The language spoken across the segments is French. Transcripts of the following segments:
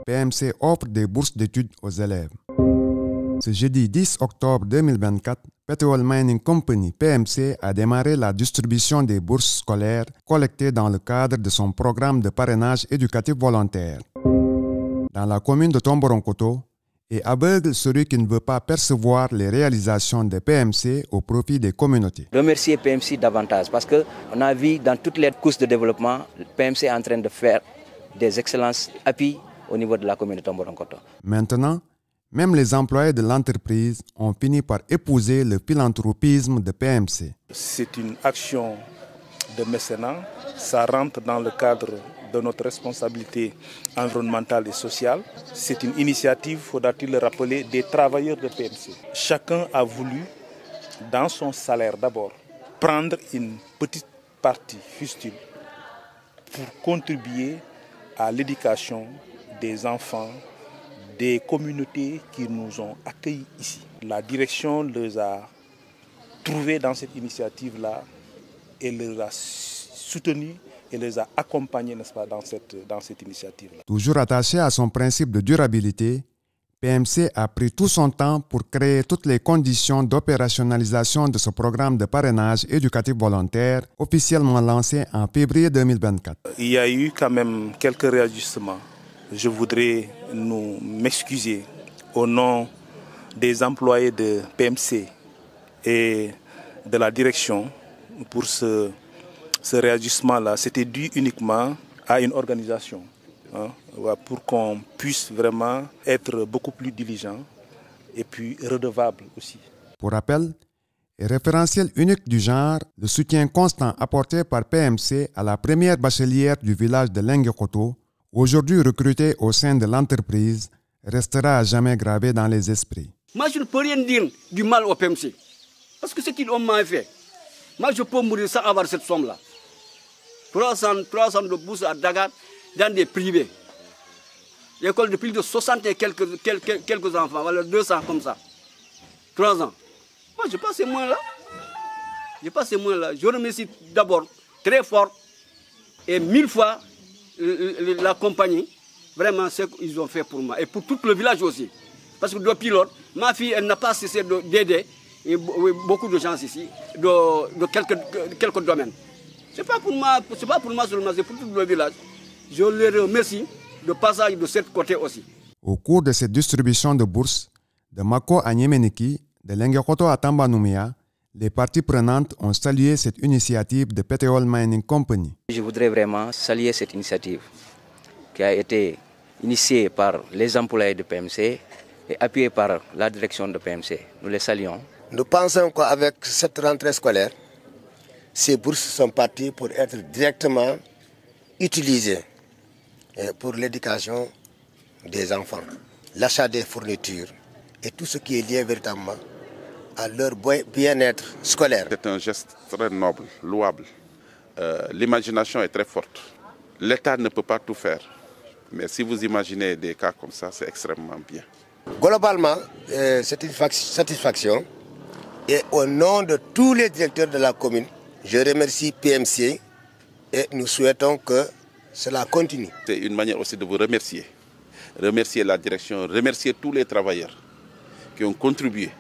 PMC offre des bourses d'études aux élèves. Ce jeudi 10 octobre 2024, Petroleum Mining Company PMC a démarré la distribution des bourses scolaires collectées dans le cadre de son programme de parrainage éducatif volontaire. Dans la commune de Tomboronkoto, est aveugle celui qui ne veut pas percevoir les réalisations de PMC au profit des communautés. Remercier PMC davantage parce qu'on a vu dans toutes les couches de développement, PMC est en train de faire des excellences appuis au niveau de la commune de Tomboronkoto. Maintenant, même les employés de l'entreprise ont fini par épouser le philanthropisme de PMC. C'est une action de mécénat, ça rentre dans le cadre de notre responsabilité environnementale et sociale. C'est une initiative, faudra-t-il le rappeler, des travailleurs de PMC. Chacun a voulu, dans son salaire d'abord, prendre une petite partie fustile pour contribuer à l'éducation des enfants, des communautés qui nous ont accueillis ici. La direction les a trouvés dans cette initiative-là et les a soutenus et les a accompagnés, n'est-ce pas, dans cette initiative-là. Toujours attaché à son principe de durabilité, PMC a pris tout son temps pour créer toutes les conditions d'opérationnalisation de ce programme de parrainage éducatif volontaire officiellement lancé en février 2024. Il y a eu quand même quelques réajustements. Je voudrais m'excuser au nom des employés de PMC et de la direction pour ce réajustement-là. C'était dû uniquement à une organisation, pour qu'on puisse vraiment être beaucoup plus diligent et puis redevable aussi. Pour rappel, et référentiel unique du genre, le soutien constant apporté par PMC à la première bachelière du village de Lenguekoto, aujourd'hui recrutée au sein de l'entreprise, restera à jamais gravé dans les esprits. Moi, je ne peux rien dire du mal au PMC, parce que ce qu'ils ont mal fait. Moi, je peux mourir sans avoir cette somme-là. 300 de bourses à Dakar dans des privés. L'école de plus de 60 et quelques enfants, voilà 200 comme ça. 3 ans. Moi, je passe ces moyens-là. Je remercie d'abord très fort et 1000 fois la compagnie, vraiment ce qu'ils ont fait pour moi et pour tout le village aussi. Parce que depuis lors, ma fille, elle n'a pas cessé d'aider beaucoup de gens ici, de quelques domaines. Ce n'est pas pour moi seulement, c'est pour tout le village. Je les remercie de passage de ce côté aussi. Au cours de cette distribution de bourses, de Mako à Nyemeniki, de Lenguekoto à Tambanumia, les parties prenantes ont salué cette initiative de Petroleum Mining Company. Je voudrais vraiment saluer cette initiative qui a été initiée par les employés de PMC et appuyée par la direction de PMC. Nous les saluons. Nous pensons qu'avec cette rentrée scolaire, ces bourses sont parties pour être directement utilisées pour l'éducation des enfants, l'achat des fournitures et tout ce qui est lié véritablement à leur bien-être scolaire. C'est un geste très noble, louable. L'imagination est très forte. L'État ne peut pas tout faire. Mais si vous imaginez des cas comme ça, c'est extrêmement bien. Globalement, c'est une satisfaction. Et au nom de tous les directeurs de la commune, je remercie PMC et nous souhaitons que cela continue. C'est une manière aussi de vous remercier. Remercier la direction, remercier tous les travailleurs qui ont contribué.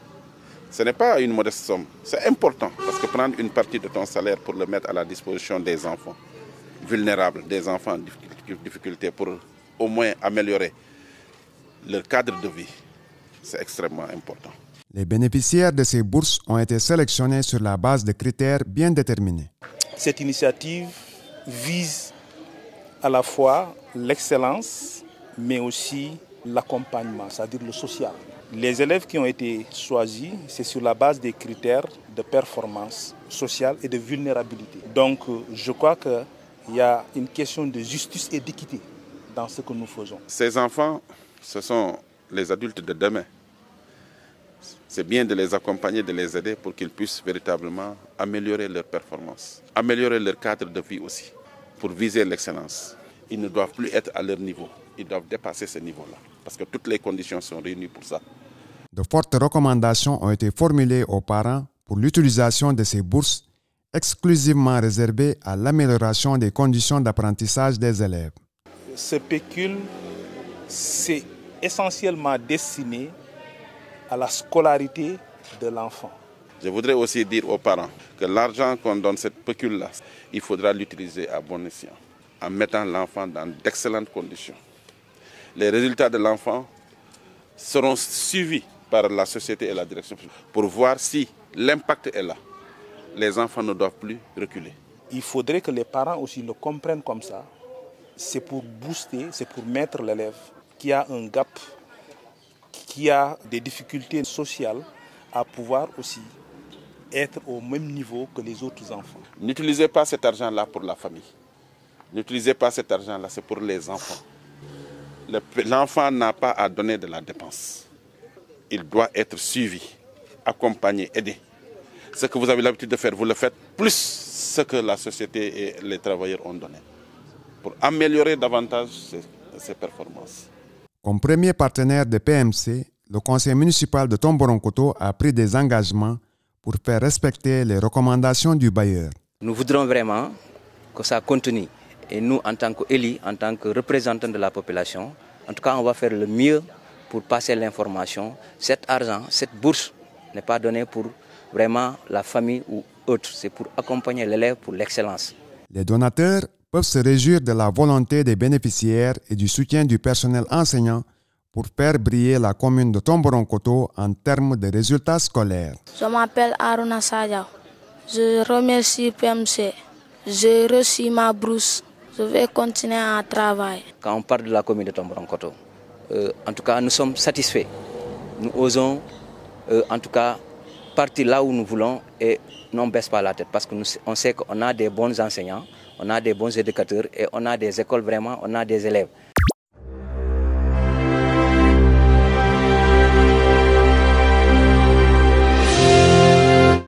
Ce n'est pas une modeste somme, c'est important parce que prendre une partie de ton salaire pour le mettre à la disposition des enfants vulnérables, des enfants en difficulté pour au moins améliorer leur cadre de vie, c'est extrêmement important. Les bénéficiaires de ces bourses ont été sélectionnés sur la base de critères bien déterminés. Cette initiative vise à la fois l'excellence, mais aussi l'accompagnement, c'est-à-dire le social. Les élèves qui ont été choisis, c'est sur la base des critères de performance sociale et de vulnérabilité. Donc, je crois qu'il y a une question de justice et d'équité dans ce que nous faisons. Ces enfants, ce sont les adultes de demain. C'est bien de les accompagner, de les aider pour qu'ils puissent véritablement améliorer leur performance, améliorer leur cadre de vie aussi, pour viser l'excellence. Ils ne doivent plus être à leur niveau, ils doivent dépasser ce niveau-là, parce que toutes les conditions sont réunies pour ça. De fortes recommandations ont été formulées aux parents pour l'utilisation de ces bourses exclusivement réservées à l'amélioration des conditions d'apprentissage des élèves. Ce pécule c'est essentiellement destiné à la scolarité de l'enfant. Je voudrais aussi dire aux parents que l'argent qu'on donne, cette pécule-là, il faudra l'utiliser à bon escient, en mettant l'enfant dans d'excellentes conditions. Les résultats de l'enfant seront suivis par la société et la direction pour voir si l'impact est là. Les enfants ne doivent plus reculer. Il faudrait que les parents aussi le comprennent comme ça. C'est pour booster, c'est pour mettre l'élève qui a un gap, qui a des difficultés sociales, à pouvoir aussi être au même niveau que les autres enfants. N'utilisez pas cet argent-là pour la famille. N'utilisez pas cet argent-là, c'est pour les enfants. L'enfant n'a pas à donner de la dépense. Il doit être suivi, accompagné, aidé. Ce que vous avez l'habitude de faire, vous le faites, plus ce que la société et les travailleurs ont donné, pour améliorer davantage ses performances. Comme premier partenaire de PMC, le conseil municipal de Tomboronkoto a pris des engagements pour faire respecter les recommandations du bailleur. Nous voudrons vraiment que ça continue. Et nous, en tant qu'élus, en tant que représentants de la population, en tout cas, on va faire le mieux pour passer l'information. Cet argent, cette bourse n'est pas donnée pour vraiment la famille ou autre. C'est pour accompagner l'élève pour l'excellence. Les donateurs peuvent se réjouir de la volonté des bénéficiaires et du soutien du personnel enseignant pour faire briller la commune de Tomboronkoto en termes de résultats scolaires. Je m'appelle Aruna Sadia. Je remercie PMC. J'ai reçu ma bourse. Je vais continuer à travailler. Quand on parle de la commune de Tomboronkoto, en tout cas, nous sommes satisfaits. Nous osons, en tout cas, partir là où nous voulons et n'on baisse pas la tête parce qu'on sait qu'on a des bons enseignants, on a des bons éducateurs et on a des écoles vraiment, on a des élèves.